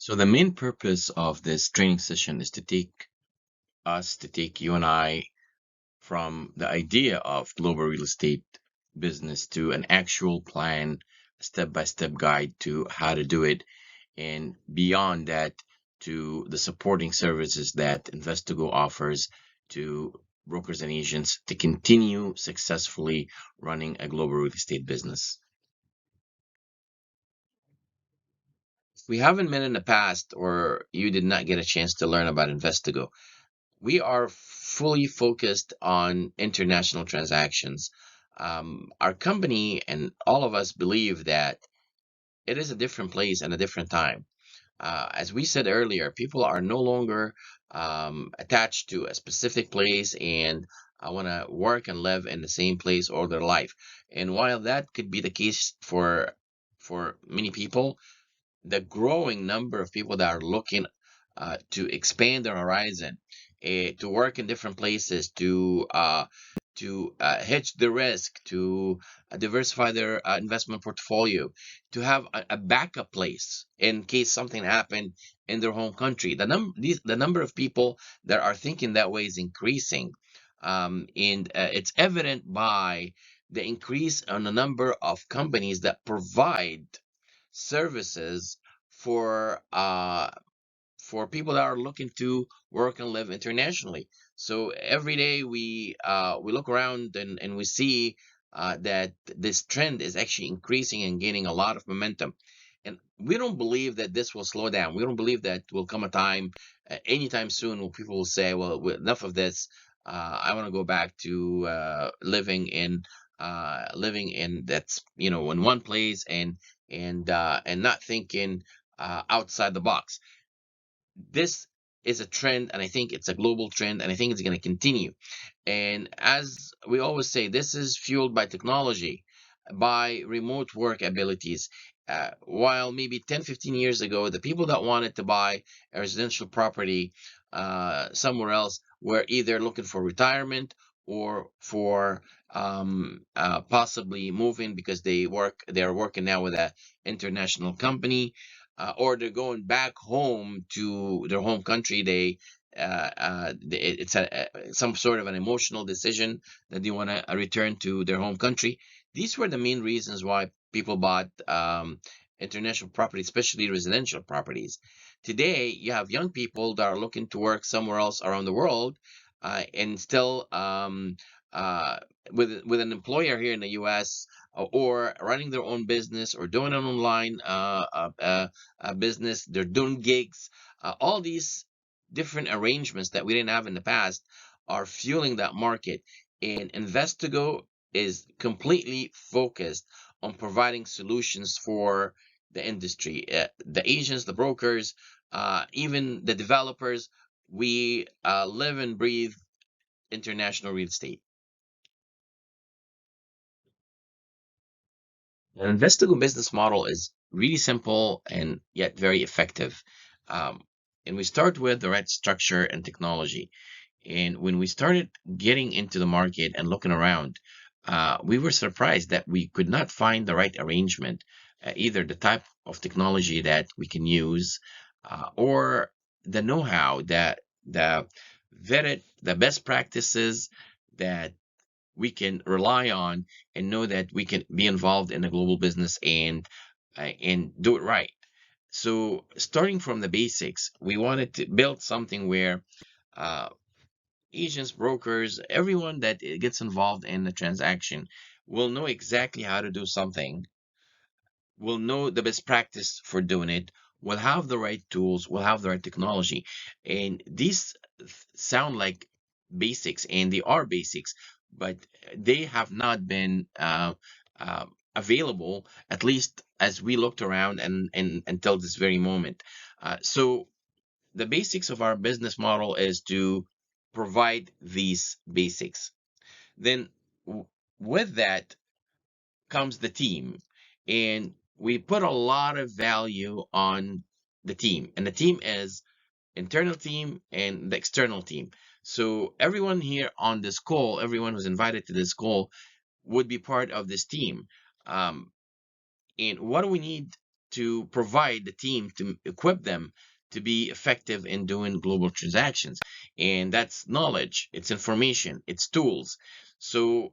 So the main purpose of this training session is to take you and I from the idea of global real estate business to an actual plan, step-by-step guide to how to do it, and beyond that to the supporting services that InvestGo offers to brokers and agents to continue successfully running a global real estate business. If we haven't met in the past or you did not get a chance to learn about InvestGo, we are fully focused on international transactions. Our company and all of us believe that it is a different place and a different time. As we said earlier, people are no longer attached to a specific place and want to work and live in the same place all their life. And while that could be the case for many people, the growing number of people that are looking to expand their horizon, to work in different places, to hedge the risk, to diversify their investment portfolio, to have a backup place in case something happened in their home country. The number of people that are thinking that way is increasing, and it's evident by the increase on the number of companies that provide services for people that are looking to work and live internationally. So every day we look around and we see that this trend is actually increasing and gaining a lot of momentum. And we don't believe that this will slow down. We don't believe that will come a time anytime soon where people will say, "Well, enough of this. I want to go back to living in that's in one place and not thinking outside the box." This is a trend, and I think it's a global trend, and I think it's going to continue. And as we always say, this is fueled by technology, by remote work abilities. While maybe 10, 15 years ago, the people that wanted to buy a residential property somewhere else were either looking for retirement or for possibly moving because they're working now with an international company, or they're going back home to their home country. It's some sort of an emotional decision that they want to return to their home country. These were the main reasons why people bought international property, especially residential properties. Today, you have young people that are looking to work somewhere else around the world, and still uh, with an employer here in the U.S., or running their own business or doing an online business. They're doing gigs. All these different arrangements that we didn't have in the past are fueling that market. And InvestGo is completely focused on providing solutions for the industry, the agents, the brokers, even the developers. We live and breathe international real estate. An investable business model is really simple and yet very effective. Um, and we start with the right structure and technology. And when we started getting into the market and looking around, we were surprised that we could not find the right arrangement, either the type of technology that we can use, or the know-how, that the best practices that we can rely on and know that we can be involved in a global business and do it right. So starting from the basics, we wanted to build something where uh, agents, brokers, everyone that gets involved in the transaction will know exactly how to do something, will know the best practice for doing it, will have the right tools, will have the right technology. And these sound like basics, and they are basics, but they have not been available, at least as we looked around and until this very moment. So the basics of our business model is to provide these basics. Then with that comes the team, and we put a lot of value on the team, and the team is internal team and the external team. So everyone here on this call, everyone who's invited to this call, would be part of this team. um, and what do we need to provide the team to equip them to be effective in doing global transactions. And that's knowledge, it's information, it's tools. So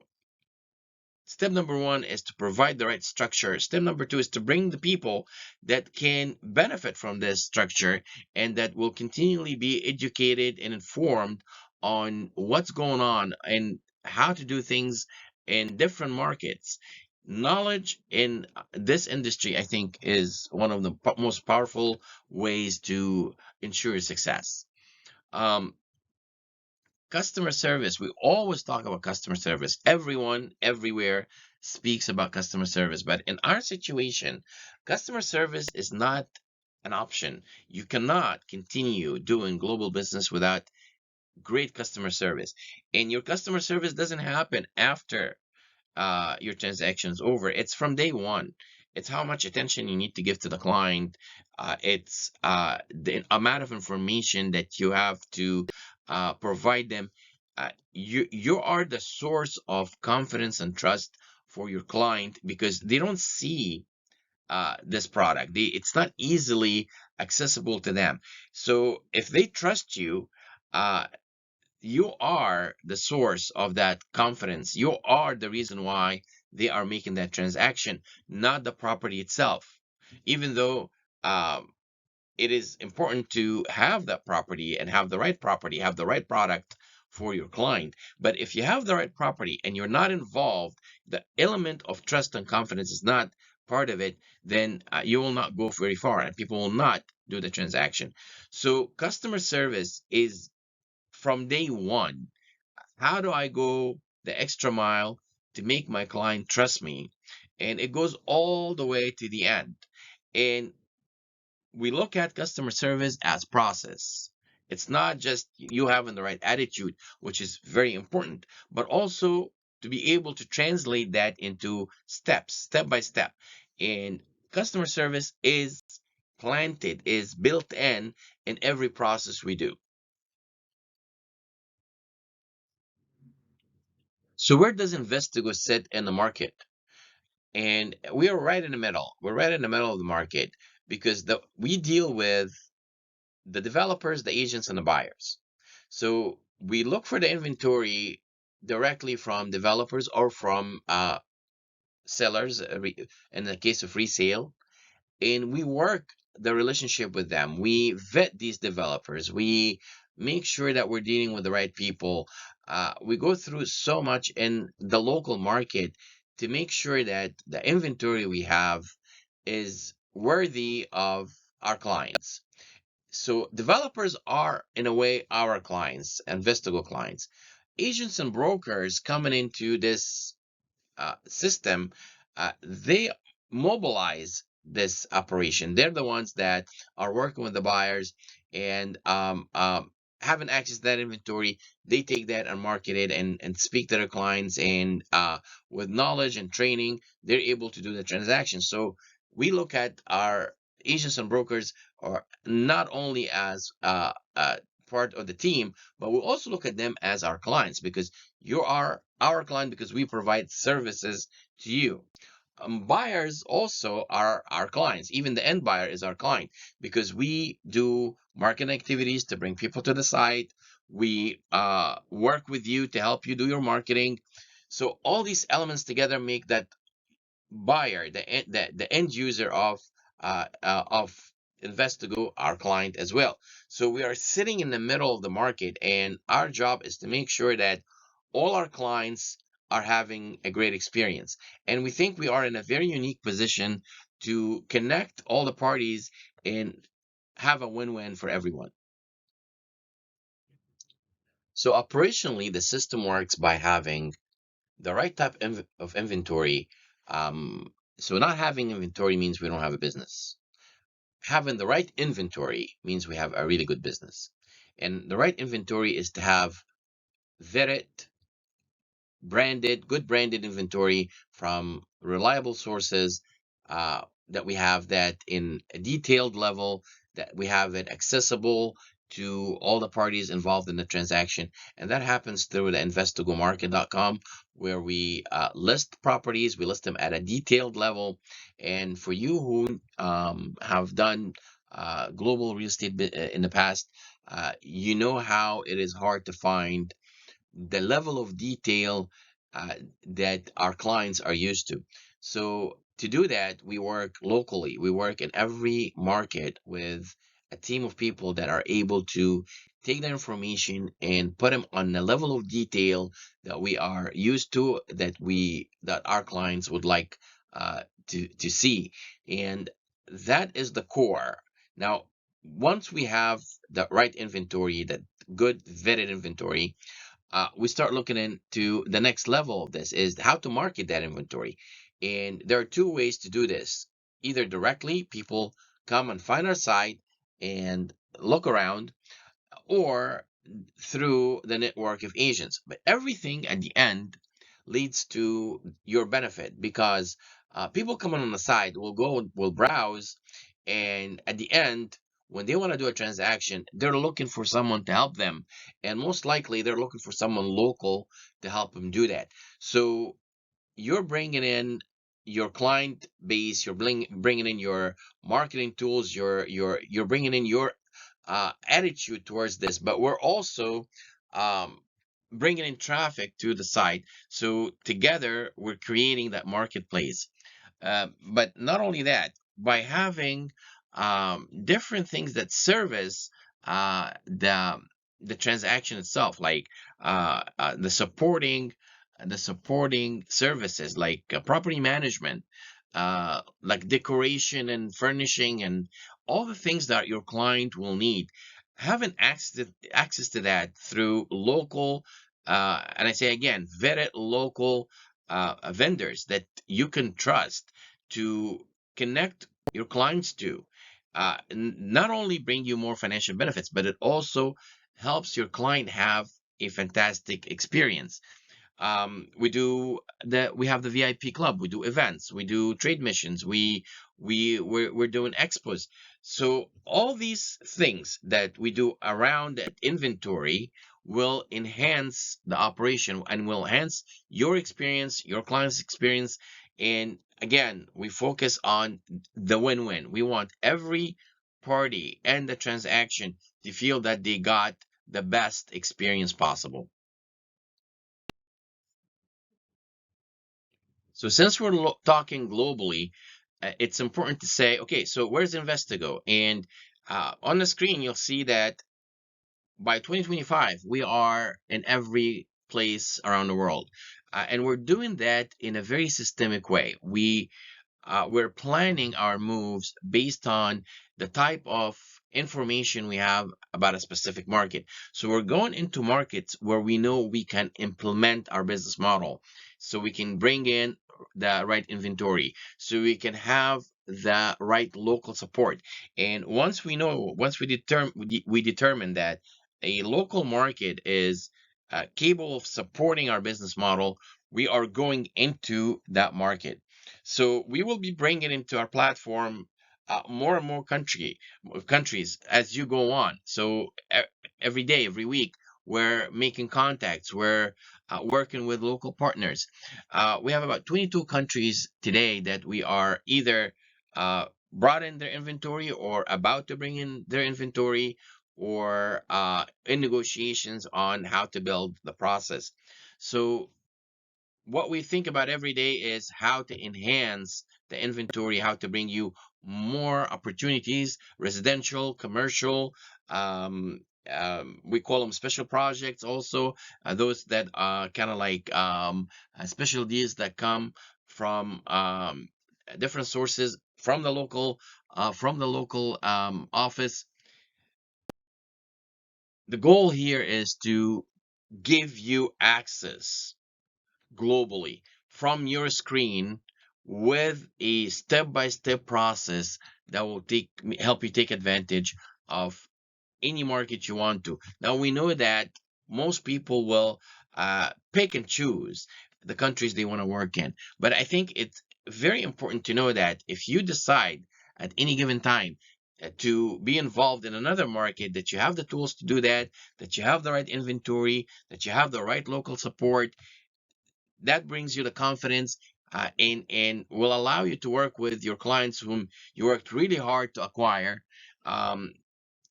step number one is to provide the right structure. Step number two is to bring the people that can benefit from this structure and that will continually be educated and informed on what's going on and how to do things in different markets. Knowledge in this industry, I think, is one of the most powerful ways to ensure success. Um, Customer service, we always talk about customer service. Everyone, everywhere speaks about customer service. But in our situation, customer service is not an option. You cannot continue doing global business without great customer service. And your customer service doesn't happen after your transaction's over. It's from day one. It's how much attention you need to give to the client. It's the amount of information that you have to provide them. You are the source of confidence and trust for your client because they don't see this product. It's not easily accessible to them. So if they trust you, uh, you are the source of that confidence. You are the reason why they are making that transaction, not the property itself. Even though it is important to have that property and have the right property, have the right product for your client. But if you have the right property and you're not involved, the element of trust and confidence is not part of it, then you will not go very far and people will not do the transaction. So customer service is from day one. How do I go the extra mile to make my client trust me? And it goes all the way to the end. And we look at customer service as process. It's not just you having the right attitude, which is very important, but also to be able to translate that into steps, step by step. And customer service is planted, is built in every process we do. So where does InvestGo sit in the market? And we are right in the middle. We're right in the middle of the market because we deal with the developers, the agents, and the buyers. So we look for the inventory directly from developers or from sellers in the case of resale, and we work the relationship with them. We vet these developers. We make sure that we're dealing with the right people. We go through so much in the local market to make sure that the inventory we have is worthy of our clients. So developers are, in a way, our clients, Investigo clients. Agents and brokers coming into this system, they mobilize this operation. They're the ones that are working with the buyers and having access to that inventory. They take that and market it and speak to their clients. And with knowledge and training, they're able to do the transaction. So we look at our agents and brokers are not only as part of the team, but we also look at them as our clients because you are our client because we provide services to you. Buyers also are our clients. Even the end buyer is our client because we do marketing activities to bring people to the site. We work with you to help you do your marketing. So all these elements together make that buyer, the end user of Investigo, our client as well. So we are sitting in the middle of the market, and our job is to make sure that all our clients are having a great experience. And we think we are in a very unique position to connect all the parties and have a win-win for everyone. So operationally, the system works by having the right type of inventory. So not having inventory means we don't have a business. Having the right inventory means we have a really good business. And the right inventory is to have vetted, branded, good branded inventory from reliable sources, that we have that in a detailed level, that we have it accessible to all the parties involved in the transaction. And that happens through the investtogomarket.com, where we list properties, we list them at a detailed level. And for you who have done global real estate in the past, you know how it is hard to find the level of detail that our clients are used to. So to do that, we work locally. We work in every market with a team of people that are able to take the information and put them on the level of detail that we are used to, that our clients would like to see. And that is the core. Now, once we have the right inventory, that good vetted inventory, we start looking into the next level of this, is how to market that inventory. And there are two ways to do this. Either directly, people come and find our site and look around, or through the network of agents. But everything at the end leads to your benefit, because people coming on the site will go, will browse, and at the end, when they want to do a transaction, they're looking for someone to help them, and most likely they're looking for someone local to help them do that. So you're bringing in your client base, you're bringing in your marketing tools, you're bringing in your attitude towards this, but we're also um, bringing in traffic to the site. So together, we're creating that marketplace. But not only that, by having different things that service the transaction itself, like the supporting services, like property management, like decoration and furnishing, and all the things that your client will need. Having access to that through local, and I say again, vetted local vendors that you can trust to connect your clients to, not only bring you more financial benefits, but it also helps your client have a fantastic experience. We have the VIP club, we do events, we do trade missions, we're doing expos. So all these things that we do around that inventory will enhance the operation and will enhance your experience, your client's experience. And again, we focus on the win-win. We want every party and the transaction to feel that they got the best experience possible. So since we're talking globally, it's important to say, okay, so where's InvestGo? And on the screen, you'll see that by 2025, we are in every place around the world. And we're doing that in a very systemic way. We're planning our moves based on the type of information we have about a specific market. So we're going into markets where we know we can implement our business model. So we can bring in the right inventory. So we can have the right local support. And once we determine that a local market is capable of supporting our business model, we are going into that market. So we will be bringing into our platform more and more countries as you go on. So every day, every week, we're making contacts. We're working with local partners. We have about 22 countries today that we are either brought in their inventory or about to bring in their inventory, or in negotiations on how to build the process. So what we think about every day is how to enhance the inventory, how to bring you more opportunities, residential, commercial. We call them special projects also, those that are kind of like special deals that come from different sources from the local office. The goal here is to give you access globally from your screen with a step-by-step process that will help you take advantage of any market you want to. Now we know that most people will pick and choose the countries they want to work in, but I think it's very important to know that if you decide at any given time to be involved in another market, that you have the tools to do that, that you have the right inventory, that you have the right local support, that brings you the confidence, and will allow you to work with your clients whom you worked really hard to acquire. Um,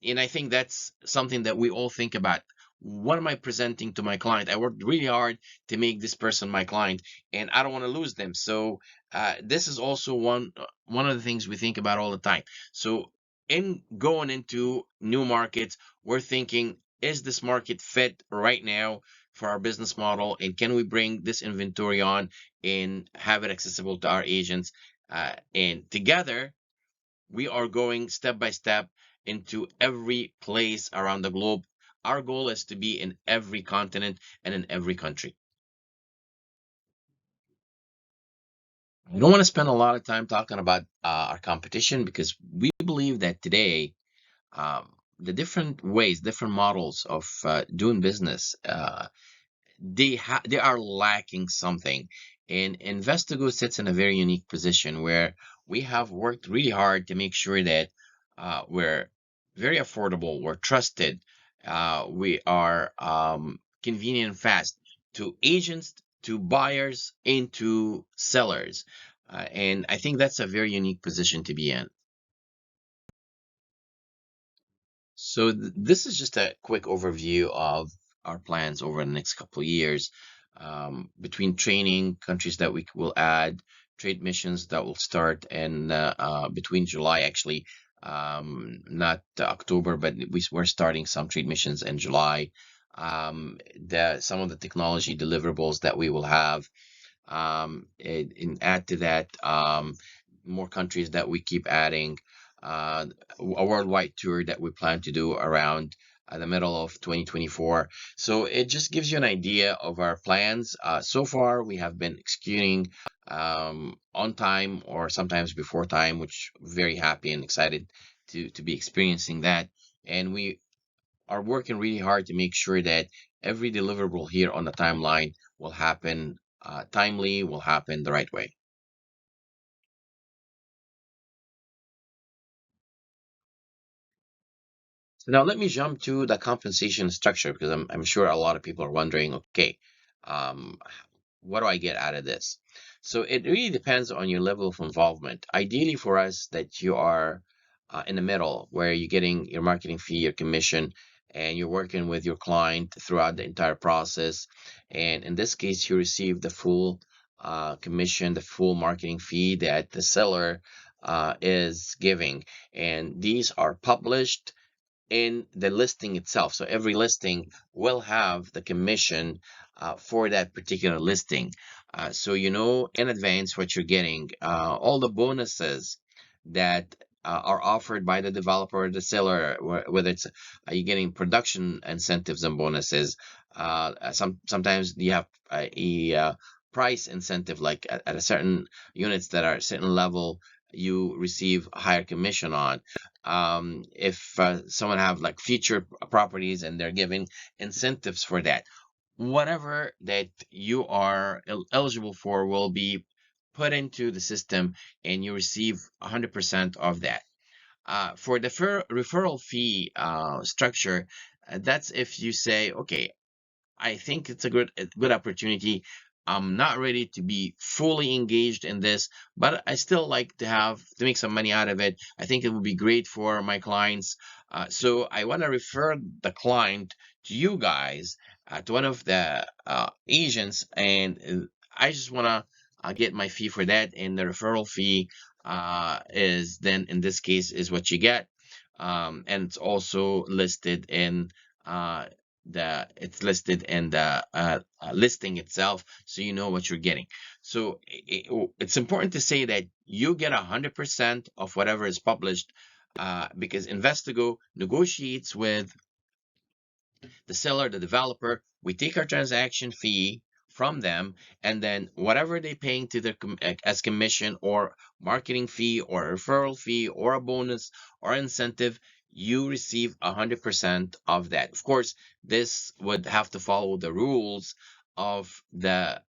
and I think that's something that we all think about. What am I presenting to my client? I worked really hard to make this person my client, and I don't want to lose them. So this is also one of the things we think about all the time. So in going into new markets, we're thinking, is this market fit right now for our business model, and can we bring this inventory on and have it accessible to our agents? And together we are going step by step into every place around the globe. Our goal is to be in every continent and in every country. I don't want to spend a lot of time talking about our competition, because we believe that today, the different ways, different models of doing business, they are lacking something. And InvestGo sits in a very unique position where we have worked really hard to make sure that we're very affordable, we're trusted, we are convenient and fast to agents, to buyers, and to sellers. And I think that's a very unique position to be in. So this is just a quick overview of our plans over the next couple of years, between training, countries that we will add, trade missions that will start, and between July, actually, not October, but we're starting some trade missions in July. Some of the technology deliverables that we will have, and add to that, more countries that we keep adding, uh, a worldwide tour that we plan to do around the middle of 2024. So it just gives you an idea of our plans. So far, we have been executing on time, or sometimes before time, which very happy and excited to be experiencing that. And we are working really hard to make sure that every deliverable here on the timeline will happen timely, will happen the right way. So now let me jump to the compensation structure, because I'm sure a lot of people are wondering, okay, um, what do I get out of this? So it really depends on your level of involvement. Ideally for us, that you are in the middle, where you're getting your marketing fee, your commission, and you're working with your client throughout the entire process. And in this case, you receive the full commission, the full marketing fee that the seller is giving. And these are published in the listing itself. So every listing will have the commission for that particular listing. So you know in advance what you're getting. All the bonuses that are offered by the developer or the seller, whether it's you're getting production incentives and bonuses. Sometimes you have price incentive, like at a certain units that are a certain level, you receive a higher commission on. If someone have like future properties and they're giving incentives for that, whatever that you are eligible for will be put into the system, and you receive 100% of that. For the referral fee structure, that's if you say, okay, I think it's a good opportunity. I'm not ready to be fully engaged in this, but I still like to make some money out of it. I think it would be great for my clients. So I want to refer the client to you guys, to one of the agents, and I just want to get my fee for that. And the referral fee is then, in this case, is what you get. And it's also listed in uh, the listing itself, so you know what you're getting. So it's important to say that you get 100% of whatever is published, because InvestGo negotiates with the seller, the developer. We take our transaction fee from them, and then whatever they're paying to their as commission or marketing fee or referral fee or a bonus or incentive, you receive 100% of that. Of course, this would have to follow the rules of the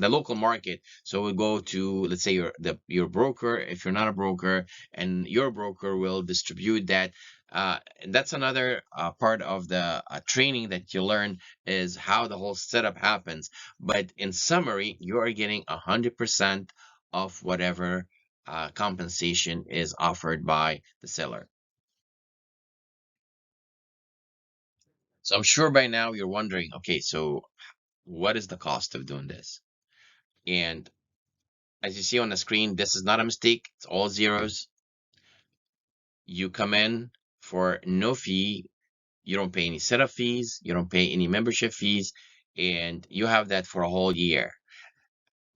local market. So we go to, let's say, your broker, if you're not a broker, and your broker will distribute that. And that's another part of the training that you learn, is how the whole setup happens. But in summary, you are getting 100% of whatever compensation is offered by the seller. So I'm sure by now you're wondering, okay, so what is the cost of doing this? And as you see on the screen, this is not a mistake. It's all zeros. You come in for no fee. You don't pay any setup fees. You don't pay any membership fees. And you have that for a whole year.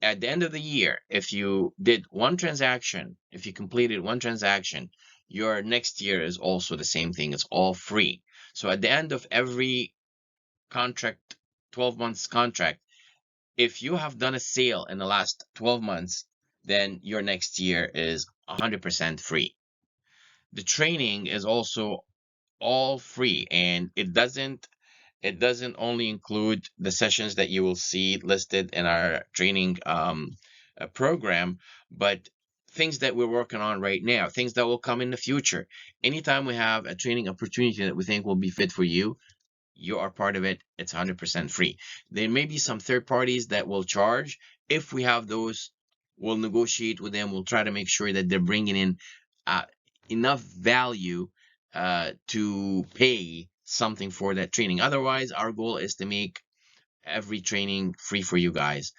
At the end of the year, if you did one transaction, if you completed one transaction, your next year is also the same thing. It's all free. So at the end of every contract, 12 months contract, if you have done a sale in the last 12 months, then your next year is 100% free. The training is also all free, and it doesn't only include the sessions that you will see listed in our training program, but things that we're working on right now, things that will come in the future. Anytime we have a training opportunity that we think will be fit for you, you are part of it. It's 100% free. There may be some third parties that will charge. If we have those, we'll negotiate with them. We'll try to make sure that they're bringing in uh, enough value to pay something for that training. Otherwise, our goal is to make every training free for you guys.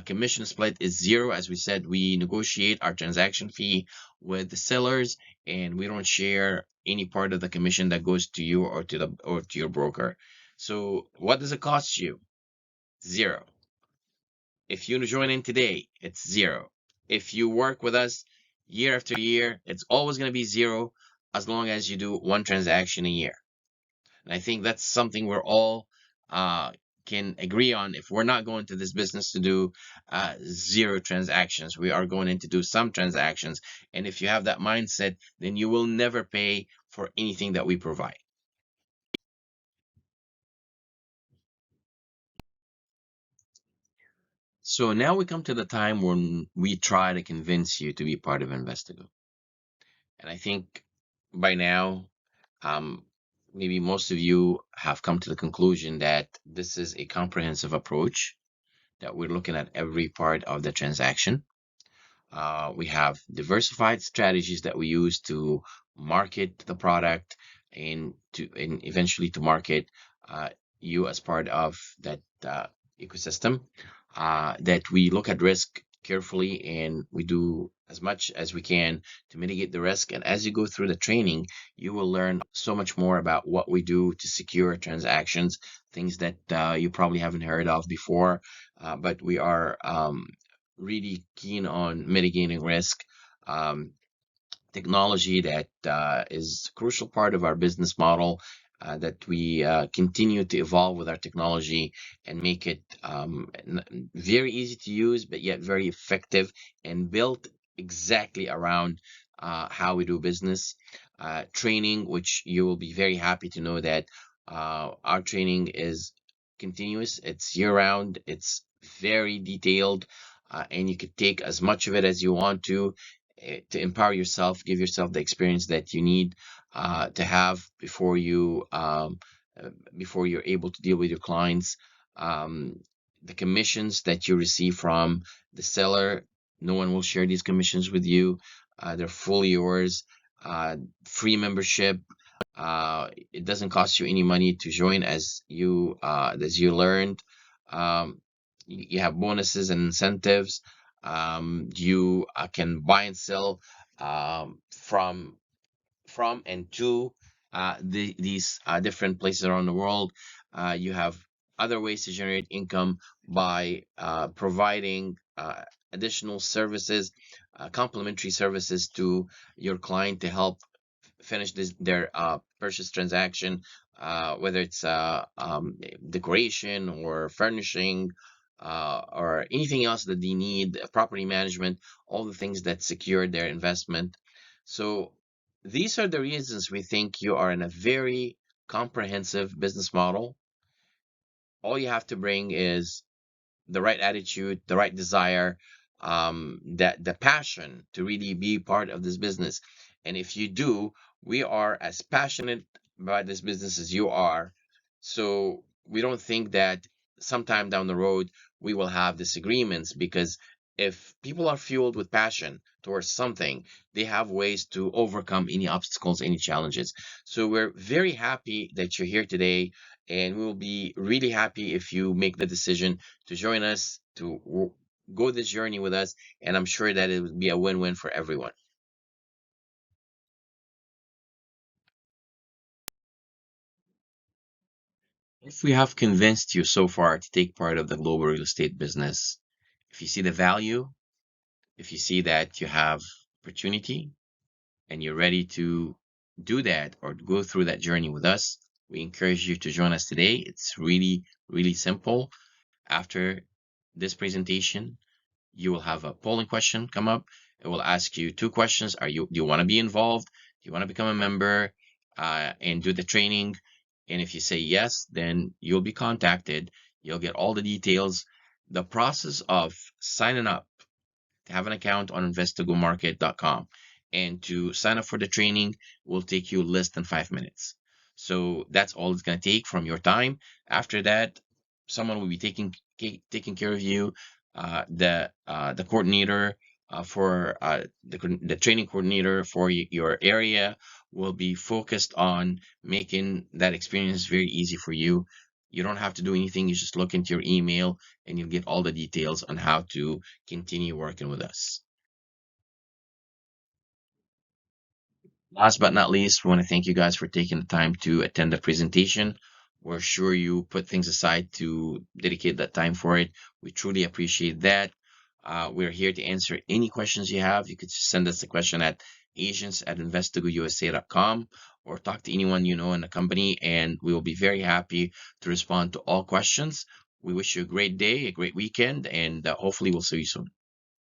Commission split is zero. As we said, we negotiate our transaction fee with the sellers, and we don't share any part of the commission that goes to you or to your broker. So what does it cost you? Zero. If you join in today, it's zero. If you work with us year after year, it's always going to be zero, as long as you do one transaction a year. And I think that's something we're all uh, can agree on. If we're not going to this business to do zero transactions, we are going in to do some transactions. And if you have that mindset, then you will never pay for anything that we provide. So now we come to the time when we try to convince you to be part of InvestGo. And I think by now, um, maybe most of you have come to the conclusion that this is a comprehensive approach, that we're looking at every part of the transaction. We have diversified strategies that we use to market the product, and eventually to market uh, you as part of that ecosystem. That we look at risk carefully, and we do as much as we can to mitigate the risk. And as you go through the training, you will learn so much more about what we do to secure transactions, things that you probably haven't heard of before. But we are really keen on mitigating risk. Um, Technology that is a crucial part of our business model, that we continue to evolve with our technology and make it very easy to use, but yet very effective, and built exactly around how we do business. Training, which you will be very happy to know that our training is continuous, it's year round, it's very detailed, and you could take as much of it as you want to empower yourself, give yourself the experience that you need to have before you're able to deal with your clients. Um, the commissions that you receive from the seller, no one will share these commissions with you. They're fully yours. Free membership. It doesn't cost you any money to join, as you learned. You have bonuses and incentives. You can buy and sell from and to these different places around the world. You have other ways to generate income by providing additional services, complementary services to your client to help finish their purchase transaction, whether it's decoration or furnishing, or anything else that they need, property management, all the things that secure their investment. So these are the reasons we think you are in a very comprehensive business model, All you have to bring is the right attitude, the right desire, that the passion to really be part of this business. And if you do, we are as passionate about this business as you are. So we don't think that sometime down the road we will have disagreements, because if people are fueled with passion towards something, they have ways to overcome any obstacles, any challenges. So we're very happy that you're here today, and we will be really happy if you make the decision to join us, to go this journey with us, and I'm sure that it would be a win-win for everyone. If we have convinced you so far to take part of the global real estate business, if you see the value, if you see that you have opportunity, and you're ready to do that or go through that journey with us, we encourage you to join us today. It's really, really simple. After this presentation, you will have a polling question come up. It will ask you two questions. Do you want to be involved? Do you want to become a member, and do the training? And if you say yes, then you'll be contacted. You'll get all the details. The process of signing up to have an account on investgomarket.com and to sign up for the training will take you less than 5 minutes. So that's all it's going to take from your time. After that, someone will be taking care of you. The coordinator, for the training coordinator for your area will be focused on making that experience very easy for you. You don't have to do anything. You just look into your email and you'll get all the details on how to continue working with us. Last but not least, we want to thank you guys for taking the time to attend the presentation. We're sure you put things aside to dedicate that time for it. We truly appreciate that. We're here to answer any questions you have. You could send us a question at agents@investigousa.com, or talk to anyone you know in the company, and we will be very happy to respond to all questions. We wish you a great day, a great weekend, and hopefully we'll see you soon.